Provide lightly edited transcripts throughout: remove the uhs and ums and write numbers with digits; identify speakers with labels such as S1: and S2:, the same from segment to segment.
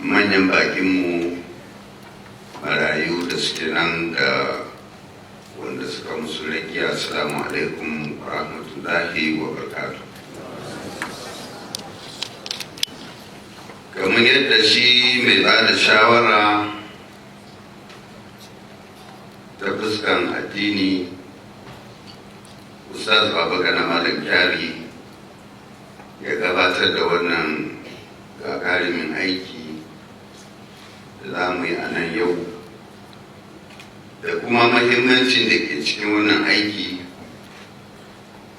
S1: manyan bakinmu marayu da suke nan da wanda suka musu rakiya. Assalamu alaikum wa rahmatullahi wa barakatuh. Kamar yadda shi mai ba da shawara ta fuskan addini Ustaz Babagana Malam Kyari ya gabatar da wannan gagarumin aiki da za mu yi a nan yau, da kuma mahimmancin da ke cikin wannan aiki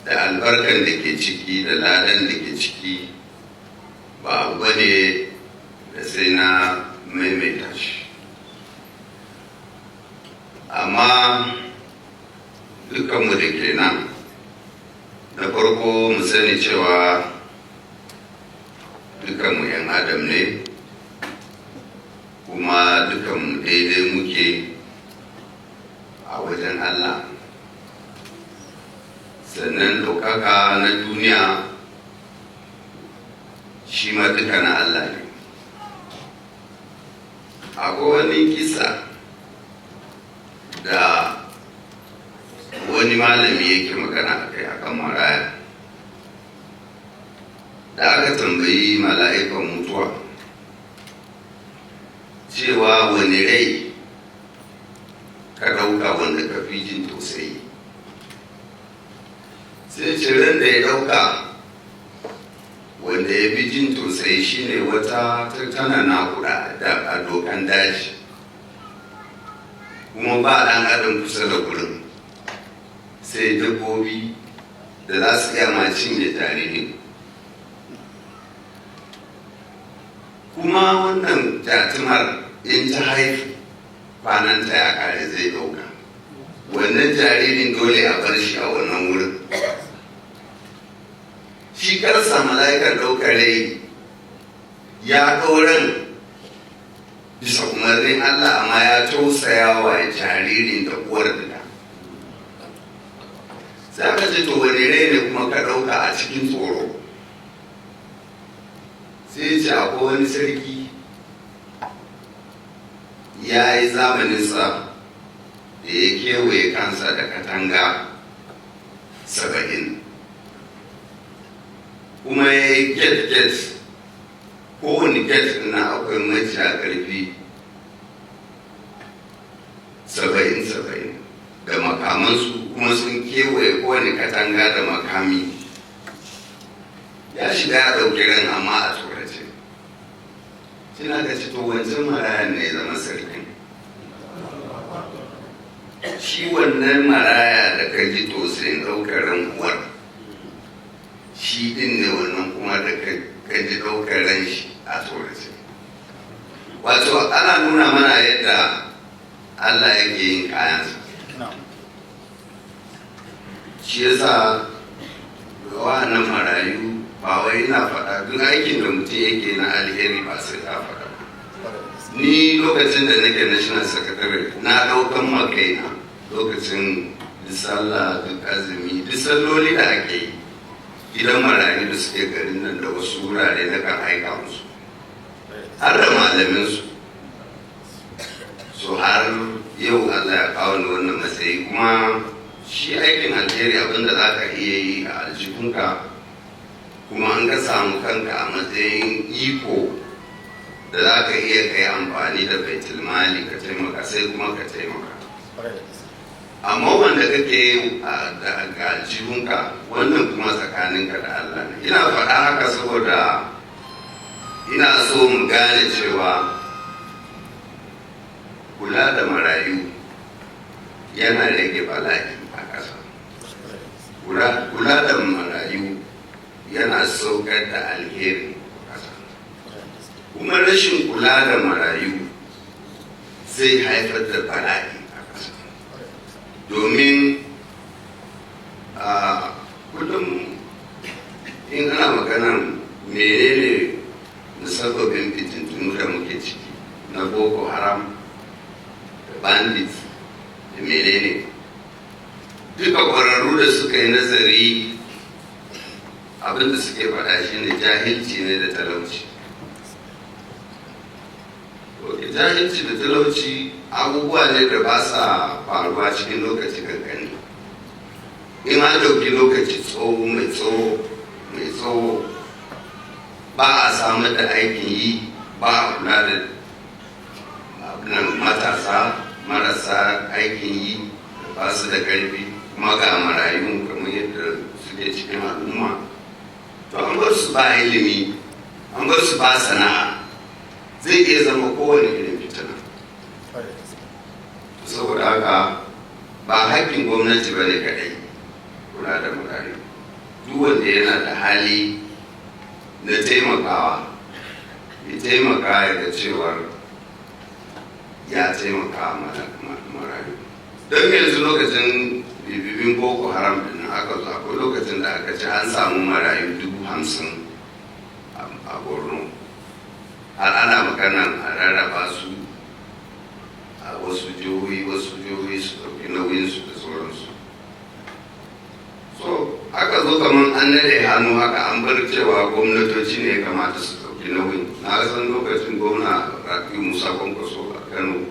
S1: da albarkan da ke ciki da ladan da ke ciki, ba abu ne da sai na maimaita shi. Amma dukkanmu da ke nan, na farko mu sani cewa dukkanmu 'yan adam ne, kuma dukkanmu daidai muke a wajen Allah. Sannan ɗaukaka na duniya shi ma duka na Allah ne. Akwai wani kisa da wani malami yake magana a kai akan maraya, da aka tambayi mala'ikan mutuwa cewa wani rai ka ɗauka wanda ka fi jin tausayi, sai ciran da ya ɗauka wanda ya fi jin tausayi shine wata tana nakuda a dokan daji, kuma ba ɗan adam kusa da gurin, sai dabbobi da za su iya ma cinye jariri. Kuma wannan jatumar in ta haifu kwananta ya kare zai ɗauka, wannan jaririn dole a bar shi a wannan wurin. Shi kansa mala'ikar ɗaukar rai ya ɗauran bisa umarnin Allah, amma ya tausaya wa jaririn da uwar da. Sai aka ce to wani rai ne kuma ka ɗauka a cikin tsoro? Sai ce akwai wani sarki ya yi zamaninsa da ya kewaye kansa da katanga 70, kuma ya yi get kowane get na akwai maciya ƙarfi 70 da makamansu, kuma sun kewaye kowane katanga da makami. Ya shiga ya ɗauki ran amma a tsorace. Suna ka ci to wancan maraya ne ya zama sarkin. Shi wannan maraya da ka ji tausayin ɗaukar ran uwar, shi ɗin ne wannan kuma da ka ji ɗaukar ran shi a tsorace. Wato ana nuna mana yadda Allah yake yin kayansa. Shi yasa ga wa'annan marayu, ba wai ina faɗa duk aikin da mutum yake na alheri ba sai ta faɗa. Ni lokacin da nake national secretary na ɗaukan makaina lokacin duk sallah, duk azumi, duk salloli da ake yi gidan marayu da suke garin nan da wasu wurare na kan aika musu, har da malaminsu. So har yau Allah ya kawo ni wannan matsayi, kuma shi aikin alheri abinda za ka iya yi a aljihunka, kuma an ka samu kanka a matsayin iko da za ka iya kai amfani da baitulmali ka taimaka, sai kuma ka taimaka. Amma wanda kake ga aljihunka, wannan kuma tsakaninka da Allah ne. Ina faɗa haka saboda ina so mu gane cewa kula da marayu yana rage bala'i a ƙasa. Kula da marayu yana saukar da alheri a ƙasa. Kuma rashin kula da marayu zai haifar da bala'i a ƙasa. Domin kullum in ana maganar menene musabbabin fitintunu da muke ciki na Boko Haram da bandits da menene, duka ƙwararru da suka yi nazari abinda suke faɗa shi ne jahilci ne da talauci. jahilci da talauci abubuwa ne da ba sa faruwa cikin lokaci kankani. In an ɗauki lokaci mai tsawo ba a samar da aikin yi, ba a kula da matasa marasa aikin yi ba su da ƙarfi, kuma ga marayu kamar yadda suke cikin al'umma. To an bar su ba ilimi, an bar su ba sana'a, zai iya zama kowane irin fitina. Saboda haka ba haƙƙin gwamnati ba ne kaɗai kula da marayu. Duk wanda yana da hali na taimakawa, ya taimaka ya ga cewar ya taimaka marayu. Don yanzu lokacin bibibin Boko Haram din aka zo, akwai lokacin da aka ce an samu marayu 50,000 a Borno. Har ana maganan a rarraba su a wasu jihohi su ɗauki nauyinsu da sauransu. So aka zo kamar an nade hannu haka an bar cewa gwamnatoci ne kamata su ɗauki nauyin. Na san lokacin gwamna Rabi Musa Kwankwaso a Kano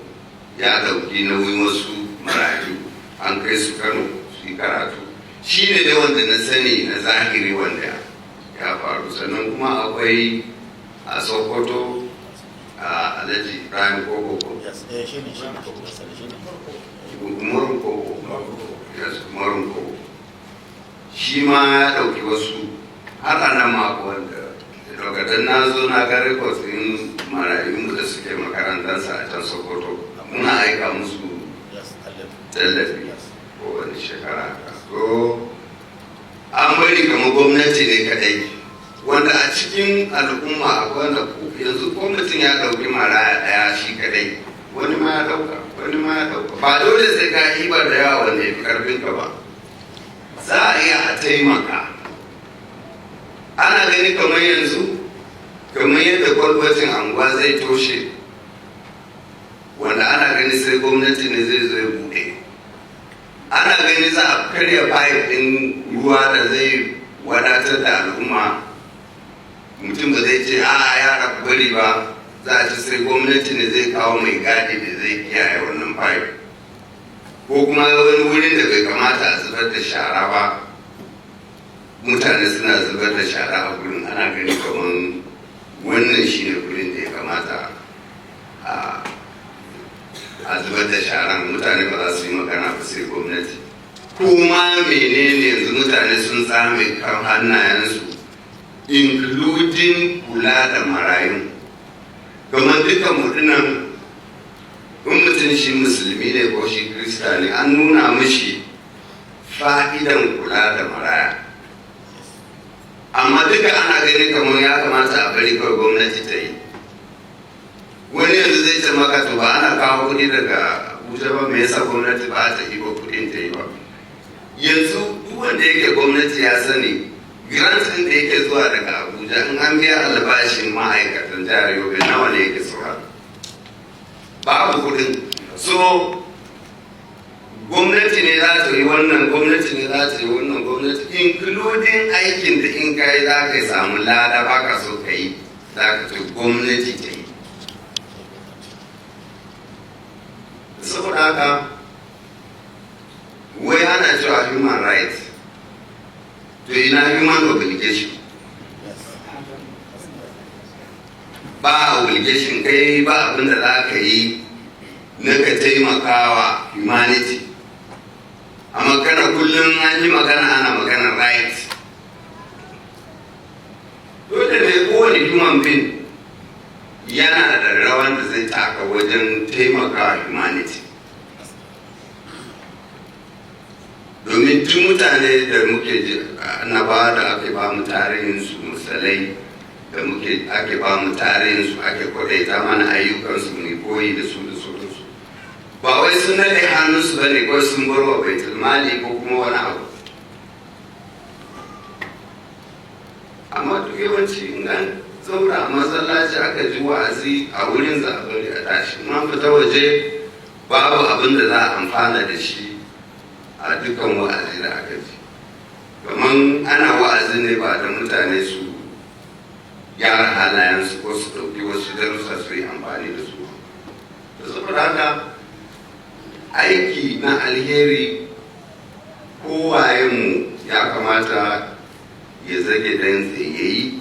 S1: ya ɗauki nauyin wasu marayu, an kai su Kano su yi karatu. Shi ne dai wanda na sani na zahiri wanda ya faru. Sannan kuma akwai a Sokoto a Alhaji Ibrahim Koko, Umarun Koko, shi ma ya ɗauki wasu har ana mako wanda lokacin na zo na ga records ɗin marayun da suke makarantarsa a can Sokoto, muna aika musu tallafi kowane shekara. So an bari kamar gwamnati ne kadai, wanda a cikin al'umma akwai wanda yanzu ko mutum ya ɗauki maraya ɗaya shi kadai, wani ma ya ɗauka, ba dole sai ka yi ba da yawa wanda ya fi ƙarfinka ba, za a iya a taimaka. Ana gani kamar yanzu kamar yadda kwalbatin anguwa zai toshe, wanda ana gani sai gwamnati ne zai zo ya buɗe. Ana gani za a karya pipe ɗin ruwa da zai wadatar da al'umma, mutum ba zai ce a yara bari ba, za a ci sai gwamnati ne zai kawo mai gadi da zai kiyaye wannan pipe. Ko kuma wani wurin da bai kamata a zubar da shara ba, mutane suna zubar da shara a wurin, ana gani kamar wannan shi ne wurin da ya kamata a zubar da sharan. Mutane ba za su yi magana ba sai gwamnati. Kuma menene yanzu mutane sun tsame kan hannayensu, including kula da marayu. Kamar duka mutunan in mutum shi musulmi ne ko shi kirista ne, an nuna mishi fa'idan kula da maraya. Amma duka ana gani kamar ya kamata a bari kawai gwamnati ta yi. Wani yanzu zai ce maka to ba ana kawo kuɗi daga Abuja ba, me yasa gwamnati ba ta yi ba kuɗin ta yi ba. Yanzu duk wanda yake gwamnati ya sani grant ɗin da yake zuwa daga Abuja, in an biya albashin ma'aikatan jihar Yobe nawa ne yake sauka? Babu kuɗin. So gwamnati ne za ta yi wannan, gwamnati ne za ta yi wannan, gwamnati including aikin da in kai za ka samu lada ba ka so ka yi, za ka ce gwamnati ta yi. Saboda haka wai ana cewa human rights, to ina human obligation? Ba obligation, kai ba abin da za ka yi na ka taimakawa humanity. A magana kullum an yi magana ana magana rights. Dole ne kowane human being yana da rawan da zai taka wajen taimaka humanity. Domin tun mutane da muke annaba da ake ba mu tarihinsu, misalai da ake ba mu tarihinsu, ake kwadaita mana ayyukansu ne koyi da su da sauransu. Ba wai sun naɗe hannunsu ba ne, kawai sun bar wa baitul mali ko kuma wani abu. Amma duk yawanci in an zaura a masallaci aka ji wa'azi a wurin zaɓari a tashi, ma fita waje babu abin da za a amfana da shi a dukkan wa'azi da aka ji. Domin ana wa'azi ne ba da mutane su gyara halayensu ko su ɗauki wasu darussa su yi amfani da su. saboda haka aiki na alheri kowayenmu ya kamata ya zage dantse ya yi.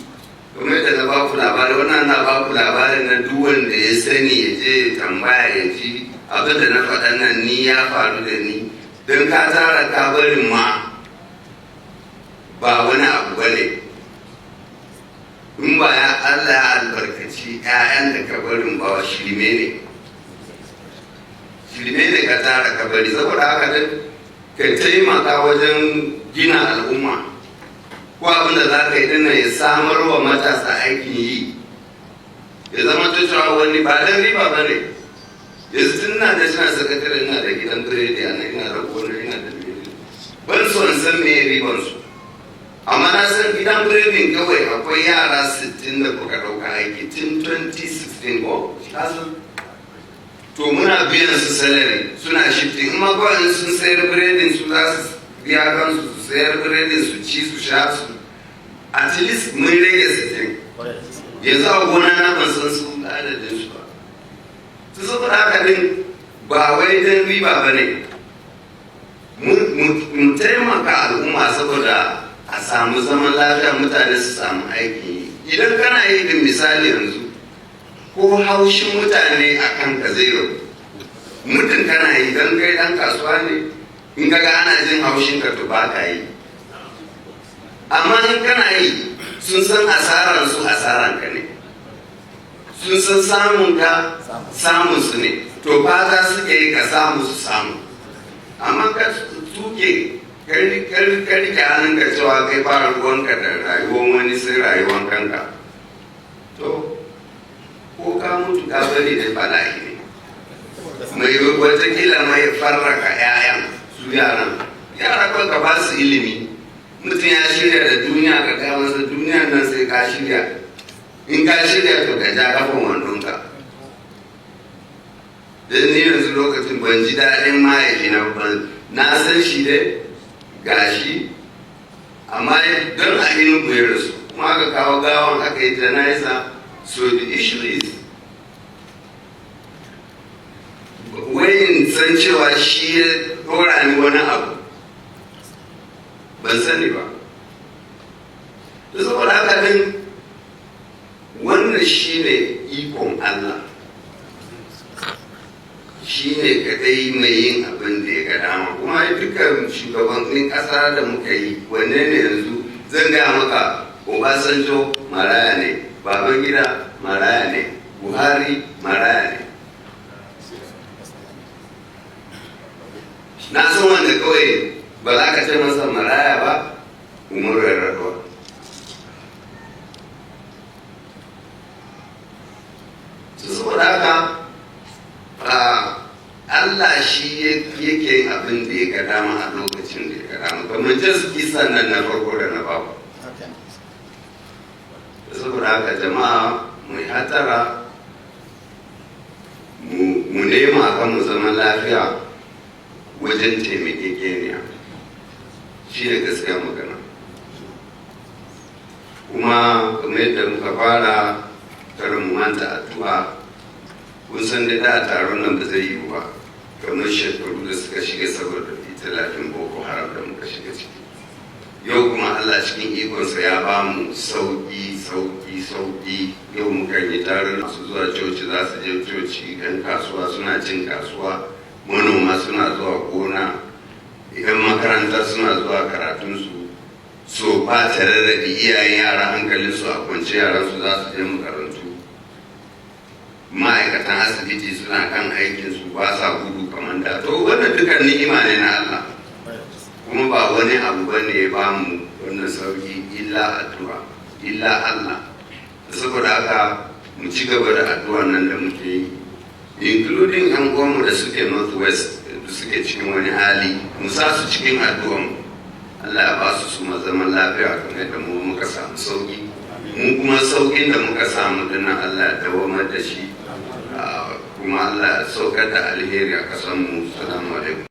S1: Kuma da na baku labari, wannan na baku labarin na duk wanda ya sani ya je tambaya ya ji abin da na faɗa nan ni ya faru da ni. Don ka tara kabarin ma ba wani abu ba ne, in ba ya Allah ya albarkaci 'ya'yan da kabarin ba shirme ne ka tara kabari. Saboda haka dan ka taimaka wajen gina al'umma, ko abin da za ka yi dinnan ya samar wa matasa aikin yi, ya zama ta cewa wani ba don riba ba ne. Yanzu tun na da suna sakatare, ina da gidan biredi a nan, ina da gona, ina da biredi, ban son san me riban su, amma na san gidan biredin kawai akwai yara 60 da kuka ɗauka aiki tun 2016 ko to muna biyan su salary suna shifting, amma kawai sun sayar biredin su za su biya kansu su sayar biredin su ci su sha su, at least mun rage 60. Yanzu a gona na ban san su adadin su ba. Su saboda haka din ba wai don riba ba ne, mu taimaka al'umma saboda a samu zaman lafiya, mutane su samu aiki. Idan kana yi din misali yanzu ko haushin mutane a kan ka zai rabu, mutum kana yi don kai dan kasuwa ne, in ka ga ana jin haushin ka to ba ka yi. Amma in kana yi sun san asaran ka ne, sun san samun ka samun su ne, to fata suke yi ka samu su samu. Amma ka suke kari ka hannun ka cewa kai fara ruwanka da rayuwar wani sai rayuwar kanka, to ko ka mutu ka bari da bala'i ne. Mai watakila mai farraka 'ya'yan su yara kawai ka ba su ilimi. Mutum ya shirya da duniya ka gaya masa duniya nan sai ka shirya, in ka shirya to ka ja kafin wandonka. Don ni yanzu lokacin ban ji daɗin mahaifina ba, na san shi dai gashi, amma don a yin ya rasu kuma aka kawo gawan aka yi janaiza. So the issue is wayin san cewa shi ya dora ni wani abu ban sani ba. Da saboda haka din wannan shi ne ikon Allah, shi ne kadai mai yin abin da ya ga dama. Kuma dukkan shugabannin ƙasa da muka yi, wanne ne yanzu zan gaya maka, Obasanjo maraya ne, Babangida maraya ne, Buhari maraya ne. Na san wanda kawai ba za ka ce masa maraya ba, Umaru Yar'adua. Saboda haka Allah shi yake abin da ya ga dama a lokacin da ya ga dama, kamar jas kisan nan na farko da na babu. Saboda haka jama'a mai hatara mu nema kan mu zaman lafiya wajen taimakekeniya, shi ne gaskiya magana. Kuma kamar yadda muka fara, kar mu manta addu'a. Kun san da taron nan ba zai yi ba, kamar shekaru da suka shiga saboda fitilafin Boko Haram da muka shiga ciki. Yau kuma Allah cikin ikonsa ya ba mu sauki. Yau muka yi taron su zuwa coci za su je coci, 'yan kasuwa suna cin kasuwa, manoma suna zuwa gona, 'yan makaranta suna zuwa karatunsu. So ba tare da iyayen yara hankalinsu a kwance, yaransu za su je makarantu. Ma'aikatan asibiti suna kan aikinsu, ba sa gudu kamar da. To wannan dukkan ni'ima ne na Allah, kuma ba wani abu ba ne ya ba mu wannan sauki illa addu'a, illa Allah. Saboda haka mu ci gaba da addu'a nan da muke yi, including yan uwanmu da suke northwest da suke cikin wani hali, mu sa su cikin addu'an. Allah ya ba su zaman lafiya kamar da mu muka samu sauki, mu kuma saukin da muka samu dinnan Allah ya dawamar da shi, kuma Allah ya saukar da alheri a kasanmu. Salamu alaikum.